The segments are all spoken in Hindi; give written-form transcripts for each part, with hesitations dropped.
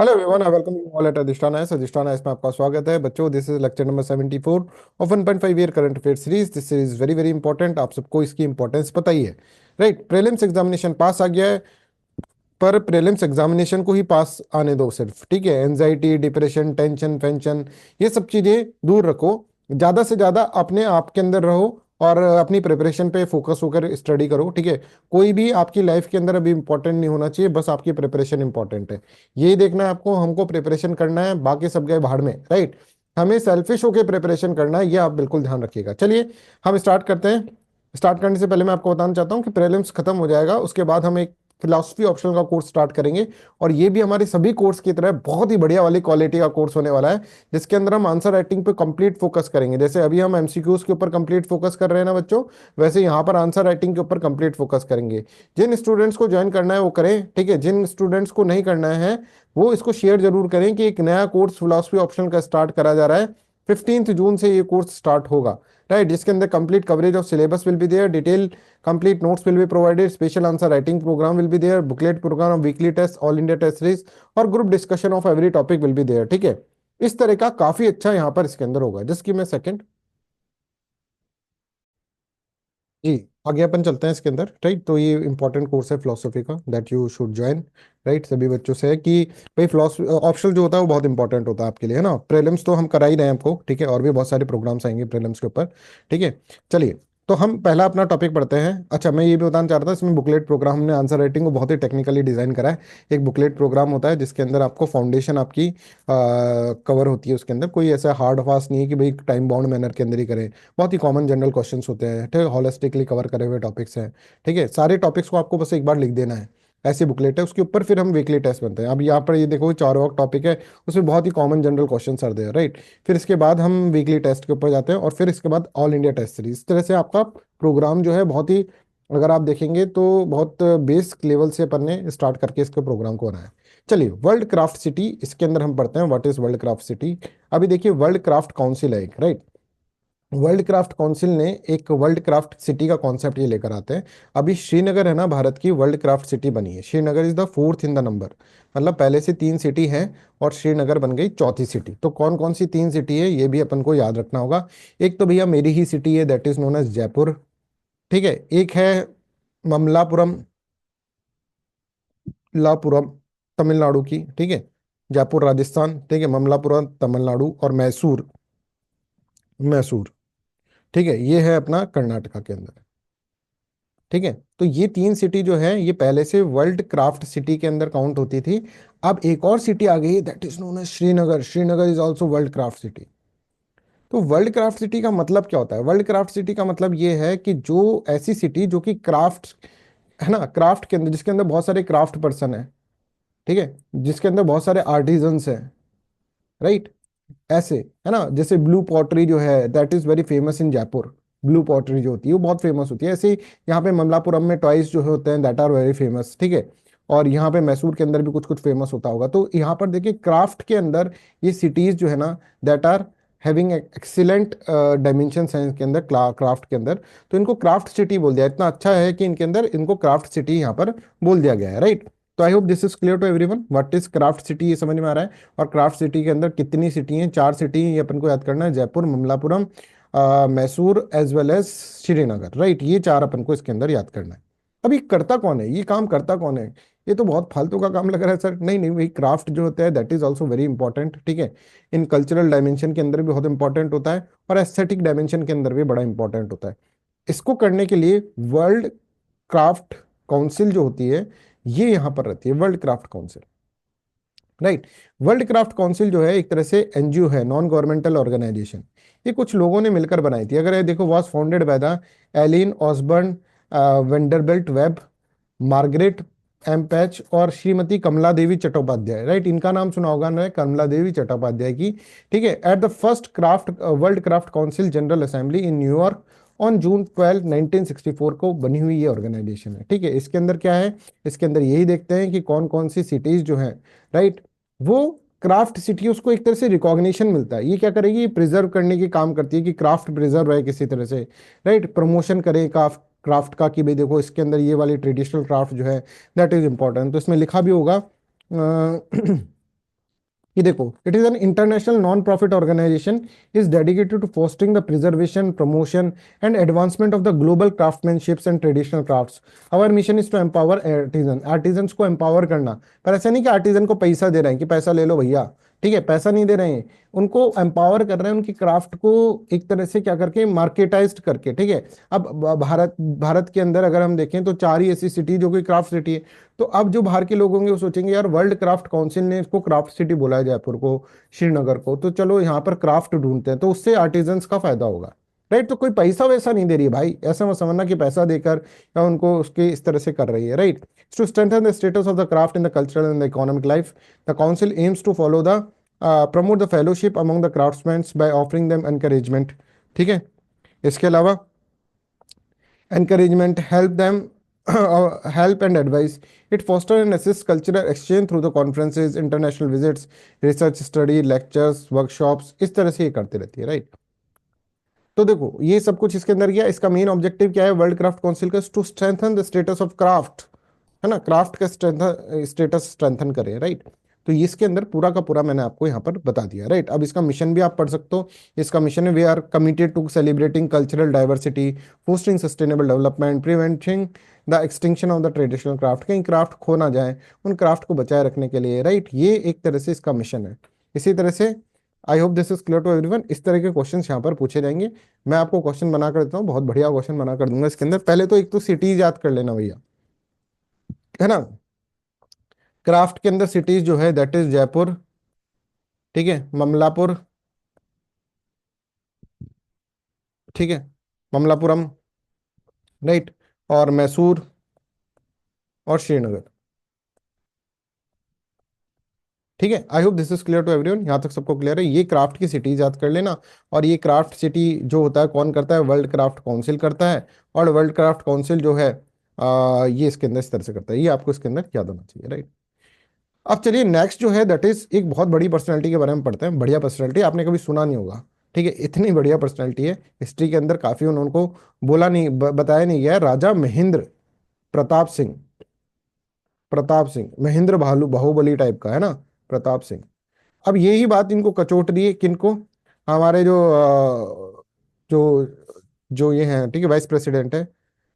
Hello everyone, I welcome you all at Adhishthana इसमें आपका स्वागत है बच्चों। This is lecture number 74 of 1.5 year current affair series. This is very very important. आप सबको इसकी इंपॉर्टेंस पता ही है, राइट। प्रीलिम्स एग्जामिनेशन पास आ गया है, पर प्रीलिम्स एग्जामिनेशन को ही पास आने दो सिर्फ, ठीक है। एंजाइटी, डिप्रेशन, टेंशन, फेंशन, ये सब चीजें दूर रखो। ज्यादा से ज्यादा अपने आप के अंदर रहो और अपनी प्रिपरेशन पे फोकस होकर स्टडी करो, ठीक है। कोई भी आपकी लाइफ के अंदर अभी इंपॉर्टेंट नहीं होना चाहिए, बस आपकी प्रिपरेशन इंपॉर्टेंट है। यही देखना है आपको, हमको प्रिपरेशन करना है, बाकी सब गए भाड़ में, राइट। हमें सेल्फिश होकर प्रिपरेशन करना है, ये आप बिल्कुल ध्यान रखिएगा। चलिए हम स्टार्ट करते हैं। स्टार्ट करने से पहले मैं आपको बताना चाहता हूँ कि प्रीलिम्स खत्म हो जाएगा, उसके बाद हम एक फिलोसफी ऑप्शनल का कोर्स स्टार्ट करेंगे। और ये भी हमारे सभी कोर्स की तरह बहुत ही बढ़िया वाली क्वालिटी का कोर्स होने वाला है, जिसके अंदर हम आंसर राइटिंग पे कंप्लीट फोकस करेंगे। जैसे अभी हम एमसीक्यूज के ऊपर कंप्लीट फोकस कर रहे हैं ना बच्चों, वैसे यहाँ पर आंसर राइटिंग के ऊपर कंप्लीट फोकस करेंगे। जिन स्टूडेंट्स को ज्वाइन करना है वो करें, ठीक है। जिन स्टूडेंट्स को नहीं करना है वो इसको शेयर जरूर करें कि एक नया कोर्स फिलोसफी ऑप्शनल का स्टार्ट करा जा रहा है। 15 जून से ये कोर्स स्टार्ट होगा, राइट। जिसके अंदर complete coverage of syllabus will be there, detail complete notes will be provided, special answer writing program will be there, booklet program of weekly test, all India test series और group discussion of every topic will be there, ठीक है। इस तरह का काफी अच्छा यहाँ पर इसके अंदर होगा। जस्ट गिव मी सेकंड जी। आगे अपन चलते हैं इसके अंदर, राइट। तो ये इंपॉर्टेंट कोर्स है फिलोसफी का, that you should join, right. सभी बच्चों से है कि भाई फिलोसफी ऑप्शनल जो होता है वो बहुत इंपॉर्टेंट होता है आपके लिए, है ना। प्रीलिम्स तो हम करा ही रहे हैं आपको, ठीक है, और भी बहुत सारे प्रोग्राम्स आएंगे प्रीलिम्स के ऊपर, ठीक है। चलिए, तो हम पहला अपना टॉपिक पढ़ते हैं। अच्छा, मैं ये भी बताना चाह रहा था, इसमें बुकलेट प्रोग्राम हमने आंसर राइटिंग को बहुत ही टेक्निकली डिजाइन करा है। एक बुकलेट प्रोग्राम होता है जिसके अंदर आपको फाउंडेशन आपकी कवर होती है। उसके अंदर कोई ऐसा हार्ड फास्ट नहीं है कि भाई टाइम बाउंड मैनर के अंदर ही करें। बहुत ही कॉमन जनरल क्वेश्चंस होते हैं, ठीक है, होलिस्टिकली कवर करे हुए टॉपिक्स हैं, ठीक है। सारे टॉपिक्स को आपको बस एक बार लिख देना है, ऐसी बुकलेट है। उसके ऊपर फिर हम वीकली टेस्ट बनते हैं। अब यहाँ पर ये देखो, चारों टॉपिक है, उसमें बहुत ही common general question are there, right. फिर इसके बाद हम वीकली टेस्ट के ऊपर जाते हैं और फिर इसके बाद ऑल इंडिया टेस्ट सीरीज। इस तरह से आपका प्रोग्राम जो है बहुत ही, अगर आप देखेंगे तो बहुत बेसिक लेवल से अपन ने स्टार्ट करके इसके प्रोग्राम को बनाया। चलिए, वर्ल्ड क्राफ्ट सिटी, इसके अंदर हम पढ़ते हैं what is world craft city. अभी देखिए, वर्ल्ड क्राफ्ट काउंसिल है एक, राइट। वर्ल्ड क्राफ्ट काउंसिल ने एक वर्ल्ड क्राफ्ट सिटी का कॉन्सेप्ट ये लेकर आते हैं। अभी श्रीनगर है ना, भारत की वर्ल्ड क्राफ्ट सिटी बनी है। Srinagar is the fourth in the number, मतलब पहले से 3 सिटी हैं और श्रीनगर बन गई चौथी सिटी। तो कौन कौन सी 3 सिटी है ये भी अपन को याद रखना होगा। एक तो भैया मेरी ही सिटी है, that is known as Jaipur, ठीक है। एक है ममलापुरम, लापुरम तमिलनाडु की, ठीक है। जयपुर राजस्थान, ठीक है। ममलापुरम तमिलनाडु, और मैसूर, मैसूर, ठीक है, ये है अपना कर्नाटका के अंदर, ठीक है। तो ये 3 सिटी जो है ये पहले से वर्ल्ड क्राफ्ट सिटी के अंदर काउंट होती थी। अब एक और सिटी आ गई है, that is known as Srinagar. Srinagar is also world craft city. तो वर्ल्ड क्राफ्ट सिटी का मतलब क्या होता है? वर्ल्ड क्राफ्ट सिटी का मतलब ये है कि जो ऐसी सिटी जो कि क्राफ्ट, है ना, क्राफ्ट के अंदर, जिसके अंदर बहुत सारे क्राफ्ट पर्सन है, ठीक है, जिसके अंदर बहुत सारे आर्टिजन्स हैं, राइट। ऐसे, है ना, जैसे ब्लू पॉटरी जो है that is very famous in Jaipur. Blue pottery जो होती है वो बहुत फेमस होती है। ऐसे ही यहाँ पे ममलापुरम में टॉयज जो होते हैं दैट आर वेरी फेमस, ठीक है। और यहाँ पे मैसूर के अंदर भी कुछ कुछ फेमस होता होगा। तो यहाँ पर देखिए, क्राफ्ट के अंदर ये सिटीज जो है ना, that are having excellent dimension है इनके अंदर, क्राफ्ट के अंदर। तो इनको क्राफ्ट सिटी बोल दिया। इतना अच्छा है कि इनके अंदर इनको क्राफ्ट सिटी यहाँ पर बोल दिया गया है, राइट। तो I hope this is clear to everyone what is craft city, ये समझ में आ रहा है। और क्राफ्ट सिटी के अंदर कितनी सिटी हैं? 4 सिटी ये अपन को याद करना है, Jaipur, Mamallapuram, Mysore as well as Srinagar, right. ये 4 अपन को इसके अंदर याद करना है। अभी करता कौन है ये काम, करता कौन है? ये तो बहुत फालतू का काम लग रहा है सर। नहीं नहीं भाई, क्राफ्ट जो होता है that is also very important, ठीक है। इन कल्चरल डायमेंशन के अंदर भी बहुत इंपॉर्टेंट होता है और एस्थेटिक डायमेंशन के अंदर भी बड़ा इंपॉर्टेंट होता है। इसको करने के लिए वर्ल्ड क्राफ्ट काउंसिल जो होती है ये यहाँ पर रहती है, world craft council, right. World craft council जो है एक तरह से एनजीओ है, नॉन गवर्नमेंटल ऑर्गेनाइजेशन। ये कुछ लोगों ने मिलकर बनाई थी। अगर ये देखो, was founded by the Aileen Osborn, Vanderbilt Webb, Margaret M Patch और श्रीमती कमला देवी चट्टोपाध्याय, राइट। इनका नाम सुना होगा ना, कमला देवी चट्टोपाध्याय की, ठीक है। At the first craft world craft council general assembly in New York on June 12 1964 को बनी हुई ये ऑर्गेनाइजेशन है, ठीक है। इसके अंदर क्या है? इसके अंदर यही देखते हैं कि कौन कौन सी सिटीज जो हैं, राइट, वो क्राफ्ट सिटी, उसको एक तरह से रिकॉग्निशन मिलता है। ये क्या करेगी? प्रिजर्व करने की काम करती है कि क्राफ्ट प्रिजर्व है किसी तरह से, राइट। प्रमोशन करे क्राफ्ट क्राफ्ट का कि भाई देखो इसके अंदर ये वाली ट्रेडिशनल क्राफ्ट जो है दैट इज इंपॉर्टेंट। तो इसमें लिखा भी होगा ये देखो, it is an international non profit organisation, is dedicated to fostering the preservation, promotion and advancement of the global craftsmanships and traditional crafts. Our mission is to empower artisan, artisans को एम्पावर करना। पर ऐसा नहीं कि आर्टिजन को पैसा दे रहे हैं कि पैसा ले लो भैया, ठीक है, पैसा नहीं दे रहे हैं, उनको एम्पावर कर रहे हैं, उनकी क्राफ्ट को एक तरह से क्या करके मार्केटाइज्ड करके, ठीक है। अब भारत भारत के अंदर अगर हम देखें तो चार ही ऐसी सिटी जो कि क्राफ्ट सिटी है। तो अब जो बाहर के लोग होंगे वो सोचेंगे यार वर्ल्ड क्राफ्ट काउंसिल ने इसको क्राफ्ट सिटी बोला है जयपुर को, श्रीनगर को, तो चलो यहाँ पर क्राफ्ट ढूंढते हैं, तो उससे आर्टिजन्स का फायदा होगा। राइट, तो कोई पैसा वैसा नहीं दे रही है भाई, ऐसा मत समझना कि पैसा देकर या उनको उसके इस तरह से कर रही है। Right, to strengthen the status of the craft in the cultural and the economic life, the council aims to follow the promote the fellowship among the craftsman by offering them encouragement. ठीक है, इसके अलावा encouragement, help them, help and advice. It fosters and assists cultural exchange through the conferences, international visits, research study, lectures, workshops, इस तरह से ये करते रहती है। राइट, तो देखो ये सब कुछ इसके अंदर किया, इसका मेन ऑब्जेक्टिव क्या है वर्ल्ड क्राफ्ट काउंसिल का, to strengthen the status of craft, है ना, क्राफ्ट का स्टेटस स्ट्रेंथन करें। राइट, तो इसके अंदर पूरा का पूरा मैंने आपको यहाँ पर बता दिया। राइट, अब इसका मिशन भी आप पढ़ सकते हो। इसका मिशन है we are committed to celebrating cultural diversity, fostering sustainable development, preventing the extinction of the traditional craft, कहीं क्राफ्ट खो ना जाए, उन क्राफ्ट को बचाए रखने के लिए। राइट, ये एक तरह से इसका मिशन है। इसी तरह से I hope this is clear to everyone. इस तरह के क्वेश्चंस यहाँ पर पूछे जाएंगे। मैं आपको क्वेश्चन बना कर देता हूँ, बहुत बढ़िया क्वेश्चन बना कर दूंगा इसके अंदर। पहले तो एक तो सिटीज याद कर लेना भैया, है ना। क्राफ्ट के अंदर सिटीज जो है दैट इज जयपुर, ठीक है, ममलापुर, ठीक है, ममलापुरम, राइट, और मैसूर और श्रीनगर। ठीक है, I hope this is clear to everyone. यहाँ तक सबको क्लियर है, ये क्राफ्ट की सिटीज याद कर लेना। और ये क्राफ्ट सिटी जो होता है कौन करता है, वर्ल्ड क्राफ्ट काउंसिल करता है। और वर्ल्ड क्राफ्ट काउंसिल जो है ये इसके अंदर इस तरह से करता है, ये आपको इसके अंदर याद होना चाहिए। राइट, अब चलिए नेक्स्ट जो है दैट इज एक बहुत बड़ी पर्सनैलिटी के बारे में पढ़ते हैं। बढ़िया पर्सनैलिटी, आपने कभी सुना नहीं होगा, ठीक है, इतनी बढ़िया पर्सनैलिटी है हिस्ट्री के अंदर, काफी उनको बोला नहीं, बताया नहीं गया है। राजा महेंद्र प्रताप सिंह, प्रताप सिंह महेंद्र भालू बाहुबली टाइप का, है ना, प्रताप सिंह। अब यही बात इनको कचोट रही है किनको, हमारे जो जो जो ये हैं, ठीक है, वाइस प्रेसिडेंट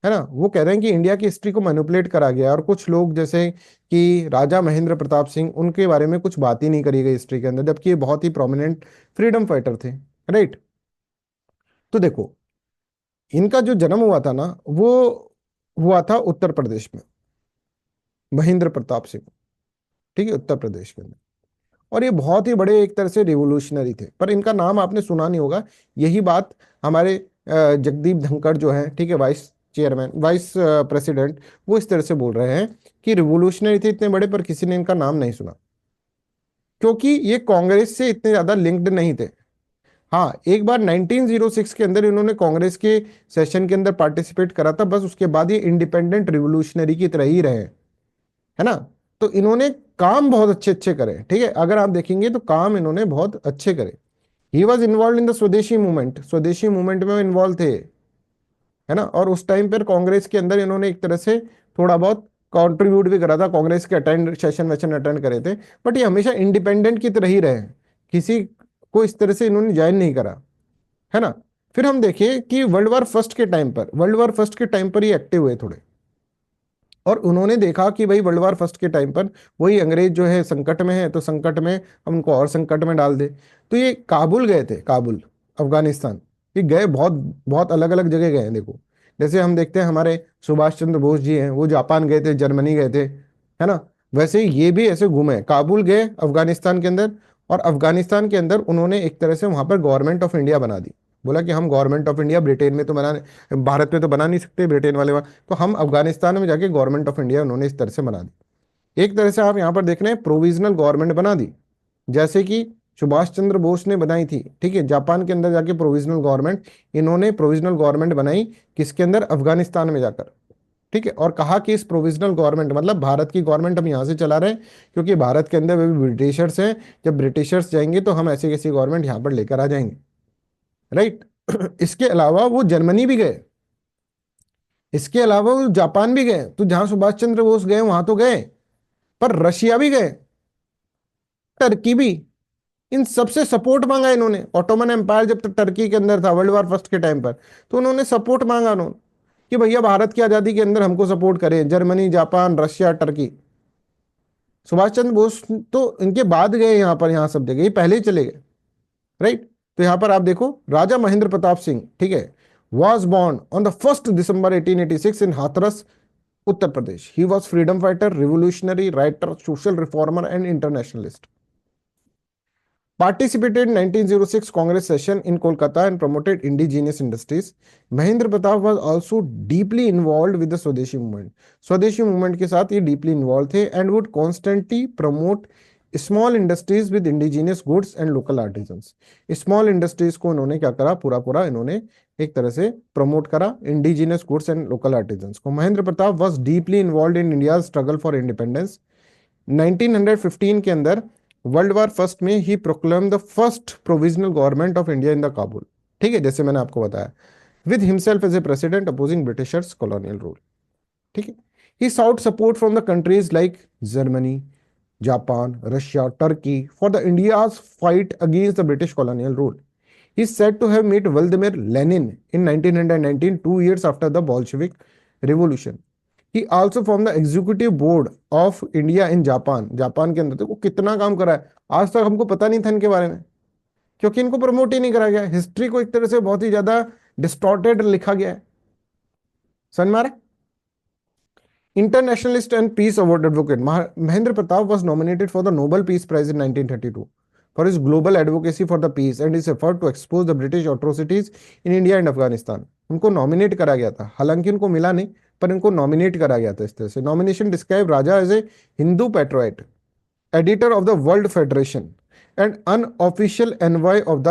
है ना, वो कह रहे हैं कि इंडिया की हिस्ट्री को मैनिपुलेट करा गया है, और कुछ लोग जैसे कि राजा महेंद्र प्रताप सिंह, उनके बारे में कुछ बात ही नहीं करी गई हिस्ट्री के अंदर, जबकि ये बहुत ही प्रोमिनेंट फ्रीडम फाइटर थे। राइट, तो देखो इनका जो जन्म हुआ था ना, वो हुआ था उत्तर प्रदेश में, महेंद्र प्रताप सिंह, ठीक है, उत्तर प्रदेश के अंदर। और ये बहुत ही बड़े एक तरह से रिवोल्यूशनरी थे, पर इनका नाम आपने सुना नहीं होगा। यही बात हमारे जगदीप धनखड़ जो है, ठीक है, वाइस चेयरमैन, वाइस प्रेसिडेंट, वो इस तरह से बोल रहे हैं कि रिवोल्यूशनरी थे इतने बड़े, पर किसी ने इनका नाम नहीं सुना, क्योंकि ये कांग्रेस से इतने ज्यादा लिंक्ड नहीं थे। हाँ, एक बार 1906 के अंदर इन्होंने कांग्रेस के सेशन के अंदर पार्टिसिपेट करा था, बस उसके बाद ये इंडिपेंडेंट रिवोल्यूशनरी की तरह ही रहे, है ना। तो इन्होंने काम बहुत अच्छे अच्छे करे, ठीक है, अगर आप देखेंगे तो काम इन्होंने बहुत अच्छे करे। He was involve in the स्वदेशी मूवमेंट, स्वदेशी मूवमेंट में इन्वॉल्व थे, है ना। और उस टाइम पर कांग्रेस के अंदर इन्होंने एक तरह से थोड़ा बहुत कंट्रीब्यूट भी करा था, कांग्रेस के अटेंड सेशन वेशन अटेंड करे थे। बट ये हमेशा इंडिपेंडेंट की तरह ही रहे, किसी को इस तरह से इन्होंने ज्वाइन नहीं करा, है ना। फिर हम देखें कि वर्ल्ड वॉर फर्स्ट के टाइम पर ही एक्टिव हुए थोड़े, और उन्होंने देखा कि भाई वर्ल्ड वार फर्स्ट के टाइम पर वही अंग्रेज जो है संकट में है, तो संकट में हम उनको और संकट में डाल दे। तो ये काबुल गए थे, काबुल, अफगानिस्तान। ये गए, बहुत बहुत अलग अलग जगह गए हैं। देखो जैसे हम देखते हैं हमारे सुभाष चंद्र बोस जी हैं, वो जापान गए थे, जर्मनी गए थे, है ना। वैसे ही ये भी ऐसे घूमे, काबुल गए अफगानिस्तान के अंदर, और अफगानिस्तान के अंदर उन्होंने एक तरह से वहां पर गवर्नमेंट ऑफ इंडिया बना दी। बोला कि हम गवर्नमेंट ऑफ इंडिया, ब्रिटेन में तो बना, भारत में तो बना नहीं सकते, ब्रिटेन वाले, तो हम अफगानिस्तान में जाके गवर्नमेंट ऑफ इंडिया उन्होंने इस तरह से बना दी। एक तरह से आप यहां पर देख रहे हैं प्रोविजनल गवर्नमेंट बना दी, जैसे कि सुभाष चंद्र बोस ने बनाई थी, ठीक है, जापान के अंदर जाके प्रोविजनल गवर्नमेंट, इन्होंने प्रोविजनल गवर्नमेंट बनाई किसके अंदर, अफगानिस्तान में जाकर, ठीक है। और कहा कि इस प्रोविजनल गवर्नमेंट मतलब भारत की गवर्नमेंट हम यहाँ से चला रहे हैं, क्योंकि भारत के अंदर भी ब्रिटिशर्स हैं, जब ब्रिटिशर्स जाएंगे तो हम ऐसी कैसी गवर्नमेंट यहाँ पर लेकर आ जाएंगे। राइट, इसके अलावा वो जर्मनी भी गए, इसके अलावा वो जापान भी गए, तो जहां सुभाष चंद्र बोस गए वहां तो गए, पर रशिया भी गए, टर्की भी, इन सबसे सपोर्ट मांगा इन्होंने। ऑटोमन एम्पायर जब तक टर्की के अंदर था वर्ल्ड वॉर फर्स्ट के टाइम पर, तो उन्होंने सपोर्ट मांगा उन्होंने कि भैया भारत की आजादी के अंदर हमको सपोर्ट करें, Germany, Japan, Russia, Turkey. Subhash Chandra Bose तो इनके बाद गए यहाँ पर, यहाँ सब जगह, ये पहले ही चले गए, राइट। तो यहाँ पर आप देखो, राजा महेंद्र प्रताप सिंह, ठीक है, was born on the 1 December 1886 in Hathras, Uttar Pradesh. He was freedom fighter, revolutionary, writer, social reformer and internationalist. Participated in 1906 Congress session in Kolkata and promoted indigenous industries. Mahendra Pratap was also deeply involved with the Swadeshi movement. स्वदेशी मूवमेंट के साथ ये deeply involved थे and would constantly promote small industries with indigenous goods and local artisans. Small industries को इन्होंने क्या करा, पूरा पूरा इन्होंने एक तरह से प्रमोट करा, indigenous goods and local artisans को। Mahendra Pratap was deeply involved in India's struggle for independence. 1915 के अंदर वर्ल्ड वॉर फर्स्ट में ही proclaim the first provisional government of India in the Kabul, ठीक है, जैसे मैंने आपको बताया, with himself as a president opposing Britishers colonial rule, ठीक है। He sought support from the countries like Germany, Japan, Russia, Turkey for the India's fight against the British colonial rule. He is said to have met Vladimir Lenin in 1919, 2 years after the Bolshevik Revolution. He also formed the executive board of India in Japan. Japan के अंदर देखो कितना काम करा है, आज तक हमको पता नहीं था इनके बारे में, क्योंकि इनको प्रमोट ही नहीं करा गया। हिस्ट्री को एक तरह से बहुत ही ज्यादा डिस्टॉर्टेड लिखा गया है, समझ में आ रहा है। Internationalist and peace award advocate Mahendra Pratap was nominated for the Nobel Peace Prize in 1932 for his global advocacy for the peace and his effort to expose the British atrocities in India and Afghanistan. उनको नॉमिनेट करा गया था, हालांकि उनको मिला नहीं, पर इनको नॉमिनेट करा गया था इस तरह से। Nomination describe Raja as a Hindu patriot, editor of the world federation and unofficial envoy of the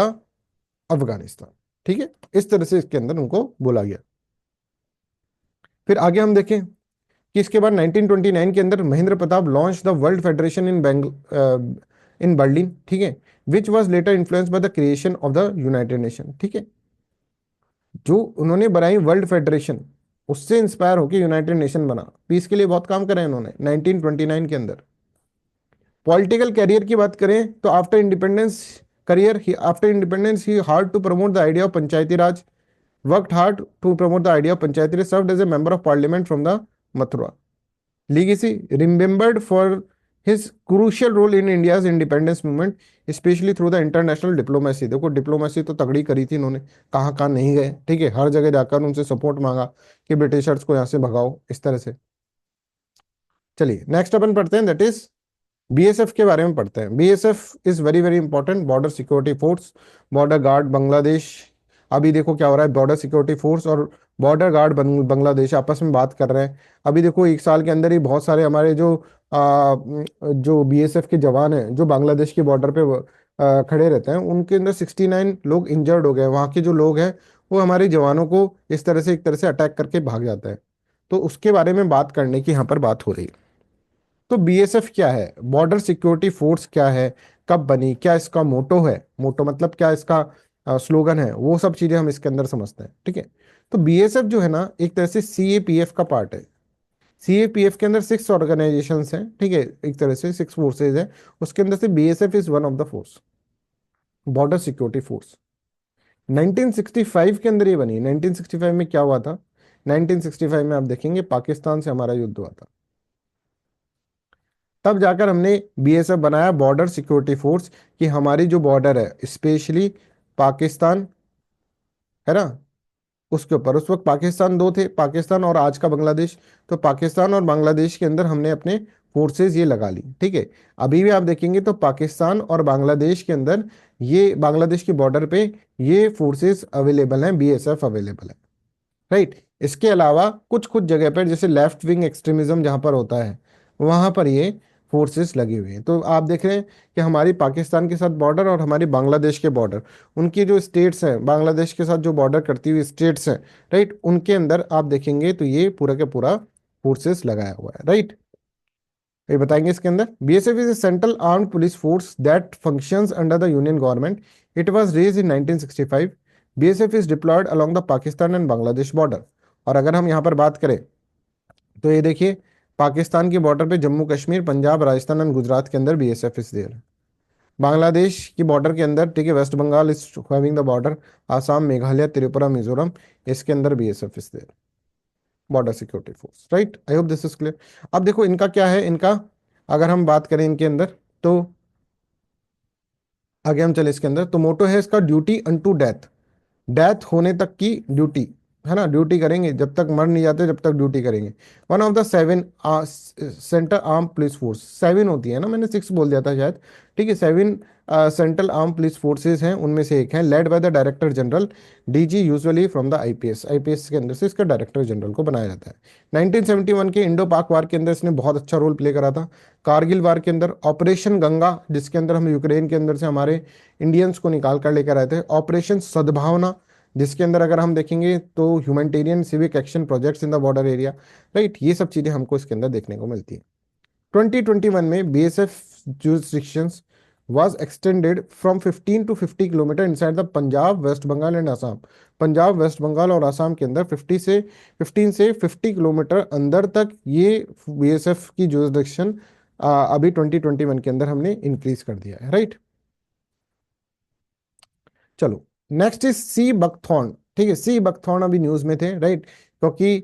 Afghanistan, ठीक है, इस तरह से इसके अंदर उनको बोला गया। फिर आगे हम देखें कि इसके बाद 1929 के अंदर Mahendra Pratap launch the world federation in Berlin, ठीक है, which was later influence by the creation of the United nation, ठीक है। जो उन्होंने बनाई वर्ल्ड फेडरेशन, उससे इंस्पायर होकर यूनाइटेड नेशन बना। पीस के लिए बहुत काम करा इन्होंने 1929 के अंदर। पॉलिटिकल कैरियर की बात करें तो after independence he hard to promote the idea of panchayati raj, worked hard to promote the idea of Panchayati Raj, served as a member of parliament from the Mathura. Legacy remembered for his crucial role in India's independence movement, especially through the international diplomacy. देखो डिप्लोमेसी तो तगड़ी करी थी इन्होंने, कहाँ कहाँ नहीं गए, ठीक है, हर जगह जाकर उनसे सपोर्ट मांगा कि ब्रिटिशर्स को यहाँ से भगाओ, इस तरह से। चलिए नेक्स्ट अपन पढ़ते हैं, दैट इज बीएसएफ के बारे में पढ़ते हैं। BSF is very very important, border security force, border guard Bangladesh. अभी देखो क्या हो रहा है, बॉर्डर सिक्योरिटी फोर्स और बॉर्डर गार्ड बांग्लादेश आपस में बात कर रहे हैं। अभी देखो 1 साल के अंदर ही बहुत सारे हमारे जो बीएसएफ के जवान हैं जो बांग्लादेश के बॉर्डर पे खड़े रहते हैं, उनके अंदर 69 लोग इंजर्ड हो गए। वहाँ के जो लोग हैं वो हमारे जवानों को इस तरह से एक तरह से अटैक करके भाग जाता है। तो उसके बारे में बात करने की यहाँ पर बात हो रही है। तो बीएसएफ क्या है, बॉर्डर सिक्योरिटी फोर्स क्या है, कब बनी, क्या इसका मोटो है, मोटो मतलब क्या इसका स्लोगन है, वो सब चीजें हम इसके अंदर समझते हैं, ठीक है। तो बीएसएफ जो है ना, एक तरह से सीएपीएफ का पार्ट है। सीएपीएफ के अंदर 6 ऑर्गेनाइजेशंस हैं, ठीक है, एक तरह से 6 फोर्सेज हैं, उसके अंदर से BSF is one of the force, border security force. 1965 के अंदर ये बनी। 1965 में क्या हुआ था, 1965 में आप देखेंगे पाकिस्तान से हमारा युद्ध हुआ था, तब जाकर हमने बीएसएफ बनाया, बॉर्डर सिक्योरिटी फोर्स, कि हमारी जो बॉर्डर है स्पेशली पाकिस्तान है ना, उसके ऊपर, उस वक्त पाकिस्तान दो थे, पाकिस्तान और आज का बांग्लादेश। तो पाकिस्तान और बांग्लादेश के अंदर हमने अपने फोर्सेज ये लगा ली, ठीक है। अभी भी आप देखेंगे तो पाकिस्तान और बांग्लादेश के अंदर, ये बांग्लादेश की बॉर्डर पे ये फोर्सेज अवेलेबल हैं, बीएसएफ अवेलेबल है, राइट। इसके अलावा कुछ कुछ जगह पर जैसे लेफ्ट विंग एक्सट्रीमिज्म जहां पर होता है, वहां पर ये फोर्सेस लगी हुई हैं। तो आप देख रहे हैं कि हमारी पाकिस्तान के साथ बॉर्डर और हमारी बांग्लादेश के बॉर्डर, उनकी जो स्टेट्स हैं, बांग्लादेश के साथ जो बॉर्डर करती हुई स्टेट्स हैं, राइट, उनके अंदर आप देखेंगे तो ये पूरा का पूरा फोर्सेस लगाया हुआ है, राइट। ये बताएंगे इसके अंदर, BSF is a central armed police force that functions under the union government. It was raised in 1965। BSF is deployed along the Pakistan and Bangladesh border. और अगर हम यहाँ पर बात करें तो ये देखिए, पाकिस्तान की बॉर्डर पे जम्मू कश्मीर, पंजाब, राजस्थान एंड गुजरात के अंदर बीएसएफ इज देयर। बांग्लादेश की बॉर्डर के अंदर, ठीक है, West Bengal is having the border, Assam, Meghalaya, Tripura, Mizoram, इसके अंदर BSF is there, border security force, right. I hope this is clear. अब देखो इनका क्या है, इनका अगर हम बात करें इनके अंदर, तो आगे हम चले इसके अंदर, तो मोटो है इसका ड्यूटी अनटू डेथ, डेथ होने तक की ड्यूटी, है ना, ड्यूटी करेंगे जब तक मर नहीं जाते, जब तक ड्यूटी करेंगे। One of the seven central arm police force, seven होती है ना, मैंने सिक्स बोल दिया था शायद, ठीक है, seven central arm police forces हैं, उनमें से एक है, led by the director general, DG, usually from the IPS, IPS के अंदर से इसका डायरेक्टर जनरल को बनाया जाता है। 1971 के इंडो पाक वार के अंदर इसने बहुत अच्छा रोल प्ले करा था। कारगिल वार के अंदर ऑपरेशन गंगा, जिसके अंदर हम यूक्रेन के अंदर से हमारे इंडियंस को निकाल कर लेकर आए थे, ऑपरेशन सद्भावना, जिसके अंदर अगर हम देखेंगे तो humanitarian civic action projects in the border area, right, ये सब चीजें हमको इसके अंदर देखने को मिलती है। 2021 में BSF jurisdictions was extended from 15 to 50 kilometre inside the Punjab, West Bengal and Assam. Punjab, West Bengal और असम के अंदर 15 से 50 किलोमीटर अंदर तक ये बीएसएफ की jurisdiction अभी 2021 के अंदर हमने इंक्रीज कर दिया है, राइट। चलो, नेक्स्ट इज सी बकथॉर्न, ठीक है, सी बकथॉर्न अभी न्यूज में थे, राइट, क्योंकि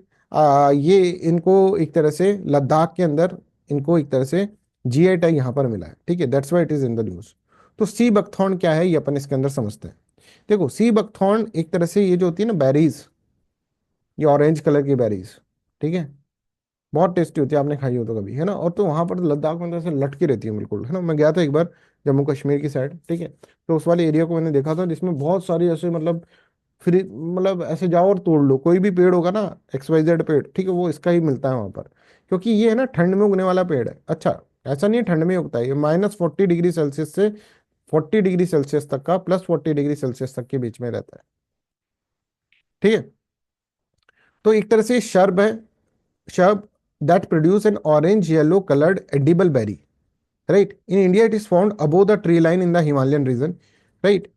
ये इनको एक तरह से लद्दाख के अंदर इनको एक तरह से जीआई टैग यहाँ पर मिला है, ठीक है, that's why it is in the news. तो सी बकथॉर्न क्या है, ये अपन इसके अंदर समझते हैं। देखो, सी बकथॉर्न एक तरह से ये जो होती है ना बेरीज, ये ऑरेंज कलर की बेरीज, ठीक है, बहुत टेस्टी होती है, आपने खाई हो तो कभी, है ना, और तो वहां पर लद्दाख में तो ऐसे लटकी रहती है बिल्कुल, है ना। मैं गया था एक बार जम्मू कश्मीर की साइड, ठीक है, तो उस वाले एरिया को मैंने देखा था जिसमें बहुत सारी ऐसे मतलब, फिर मतलब ऐसे जाओ और तोड़ लो, कोई भी पेड़ होगा ना, XYZ पेड़, ठीक है, वो इसका ही मिलता है वहां पर, क्योंकि ये है ना ठंड में उगने वाला पेड़ है। अच्छा, ऐसा नहीं है ठंड में उगता है, ये -40 डिग्री सेल्सियस से 40 डिग्री सेल्सियस तक का, +40 डिग्री सेल्सियस तक के बीच में रहता है, ठीक है। तो एक तरह से शर्ब है, shrub that produce an orange yellow coloured edible berry, right. In India it is found above the tree line in the Himalayan region, right.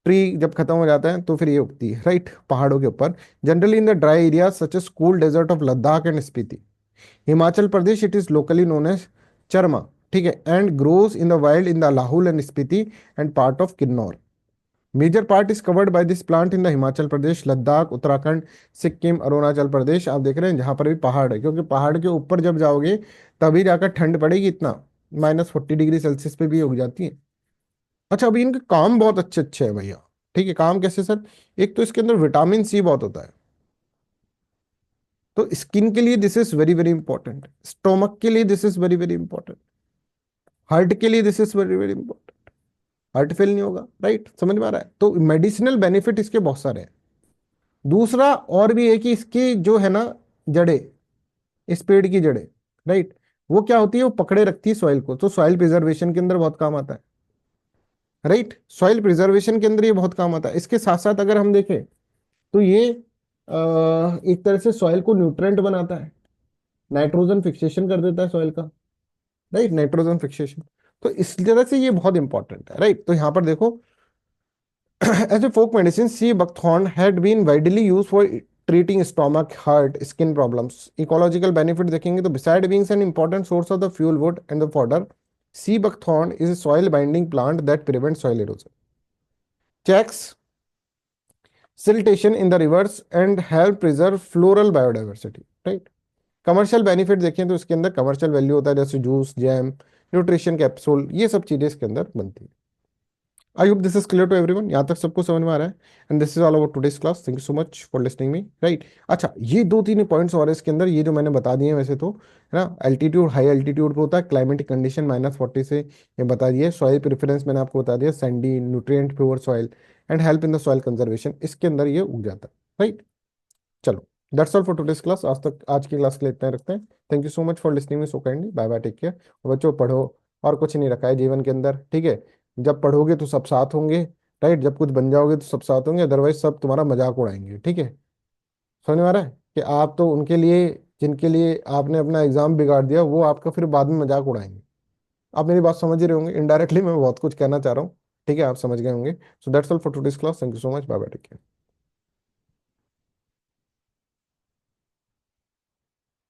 Tree जब खत्म हो जाता है तो फिर ये उगती है, राइट, पहाड़ों के ऊपर, generally in the dry area such as cool desert of Ladakh and Spiti. Himachal Pradesh it is locally known as चरमा, ठीक है, and grows in the wild in the Lahaul and Spiti and part of Kinnaur. Major part is covered by this plant in the Himachal Pradesh, Ladakh, Uttarakhand, Sikkim, Arunachal Pradesh, आप देख रहे हैं जहां पर भी पहाड़ है, क्योंकि पहाड़ के ऊपर जब जाओगे तभी जाकर ठंड पड़ेगी, इतना -40 डिग्री सेल्सियस पे भी उग जाती है। अच्छा, अभी इनके काम बहुत अच्छे अच्छे हैं भैया, ठीक है, काम कैसे सर, एक तो इसके अंदर विटामिन सी बहुत होता है, तो स्किन के लिए this is very very important, stomach के लिए this is very very important, heart के लिए this is very very important, heart fail नहीं होगा, राइट, समझ में आ रहा है। तो मेडिसिनल बेनिफिट इसके बहुत सारे हैं। दूसरा और भी है कि इसकी जो है ना जड़े, इस पेड़ की जड़ें, राइट, वो क्या होती है, वो पकड़े रखती है सॉइल को, तो सॉइल प्रिजर्वेशन के अंदर बहुत काम आता है, राइट, सॉइल प्रिजर्वेशन के अंदर ये बहुत काम आता है। इसके साथ साथ अगर हम देखें तो ये एक तरह से सॉइल को न्यूट्रेंट बनाता है, नाइट्रोजन फिक्सेशन कर देता है सॉइल का, राइट, नाइट्रोजन फिक्सेशन। तो इस तरह से ये बहुत इंपॉर्टेंट है, राइट। तो यहाँ पर देखो, as a folk medicine, sea buckthorn had been widely used for treating stomach, heart, skin problems. Ecological benefit देखेंगे तो beside being an important source of the fuel wood and the fodder, sea buckthorn is a soil binding plant that prevents soil erosion, checks siltation in the rivers and help preserve floral biodiversity, right? Commercial benefit देखें तो इसके अंदर कमर्शियल वैल्यू होता है, जैसे जूस, जैम, न्यूट्रिशन कैप्सूल, ये सब चीजें इसके अंदर बनती है। I hope this is clear to everyone, यहाँ तक सबको समझ में आ रहा है। And this is all about today's class, thank you so much for listening me, right. अच्छा, ये दो तीन पॉइंट्स और है इसके अंदर, ये जो मैंने बता दिए हैं वैसे तो, है ना, एल्टीट्यूड, हाई एल्टीट्यूड पे होता है, क्लाइमेटिक कंडीशन -40 से, ये बता दिए, सॉइल प्रेफरेंस मैंने आपको बता दिया, sandy, nutrient pure soil and help in the soil conservation, इसके अंदर ये उग जाता है, राइट। चलो, that's all for today's class, आज की क्लास के लिए इतना ही रखते हैं। Thank you so much for listening me so kindly, bye bye, take care. और बच्चों पढ़ो, और कुछ नहीं रखा है जीवन के अंदर, ठीक है, जब पढ़ोगे तो सब साथ होंगे, राइट, जब कुछ बन जाओगे तो सब साथ होंगे, अदरवाइज सब तुम्हारा मजाक उड़ाएंगे, ठीक है। समझ में आ रहा है कि आप तो उनके लिए, जिनके लिए आपने अपना एग्जाम बिगाड़ दिया, वो आपका फिर बाद में मजाक उड़ाएंगे। आप मेरी बात समझ ही रहे होंगे, इनडायरेक्टली मैं बहुत कुछ कहना चाह रहा हूँ, ठीक है, आप समझ गए होंगे। So that's all for today's class, thank you so much, bye bye, take care.